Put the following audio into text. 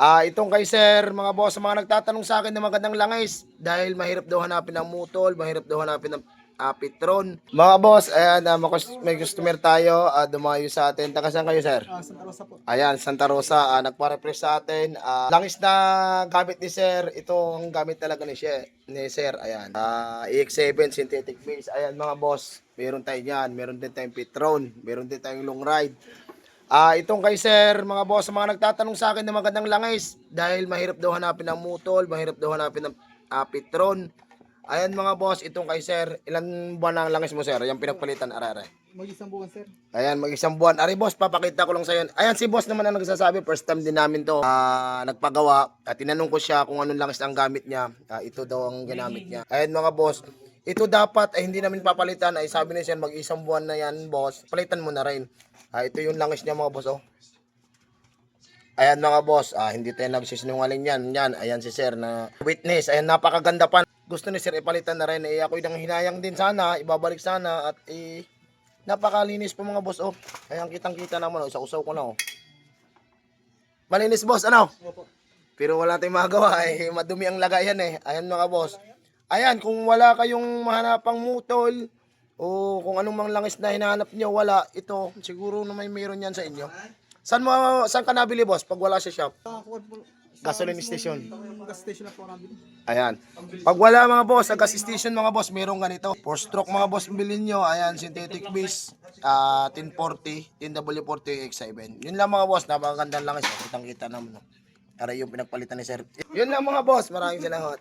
Itong kay sir, mga boss, sa mga nagtatanong sa akin ng magandang langis, dahil mahirap daw hanapin ng mutol, mahirap daw hanapin ng Pitron. Mga boss, ayan, may customer tayo, dumayo sa atin. Taga saan kayo, sir? Santa Rosa po. Ayan, Santa Rosa, nagpa-refresh sa atin. Langis na gamit ni sir, itong gamit talaga ni sir. Ayan, EX7 synthetic base. Ayan, mga boss, meron tayo yan. Meron din tayong Pitron, meron din tayong long ride. Itong kay sir, mga boss, sa mga nagtatanong sa akin ng magandang langis, dahil mahirap daw hanapin ng mutol, mahirap daw hanapin ng Pitron. Ayan, mga boss, itong kay sir, ilan buwan ang langis mo, sir? Yung pinagpalitan, arare. Mag-isang buwan, sir. Ayan, mag-isang buwan. Ari, boss, papakita ko lang sa yan. Ayan, si boss naman ang nagsasabi, first time din namin to nagpagawa. At tinanong ko siya kung anong langis ang gamit niya. Ito daw ang ginamit niya. Ayan, mga boss, ito dapat ay hindi namin papalitan. Ay sabi ni sir, mag-isang buwan na yan, boss. Palitan mo na rin. Ito yung langis niya, mga boss, oh. Ayan, mga boss, hindi tayo nagsisinungaling yan. Yan, ayan si sir na witness. Ayan, napakaganda pa. Gusto ni sir ipalitan na rin. Ako'y nang hinayang din sana, ibabalik sana. At napakalinis po, mga boss, oh. Ayan, kitang-kita naman, oh. Isa-usaw ko na, oh. Malinis, boss, ano? Opo. Pero wala tayong magagawa, madumi ang lagayan, Ayan, mga boss. Ayan, kung wala kayong mahanapang mutol, o kung anong mang langis na hinahanap nyo, wala. Ito, siguro na mayroon yan sa inyo. Saan ka nabili, boss, pag wala sa shop? Gasoline station. Gas station na po nabili. Ayan. Pag wala, mga boss, sa gas station, mga boss, mayroon ganito. 4-stroke, mga boss, bilhin nyo. Ayan, synthetic base, 1040, 10W40 X7. Yun lang, mga boss, napakagandang langis. Kitang-kita naman. Para yung pinagpalitan ni sir. Yun lang, mga boss, maraming salamat.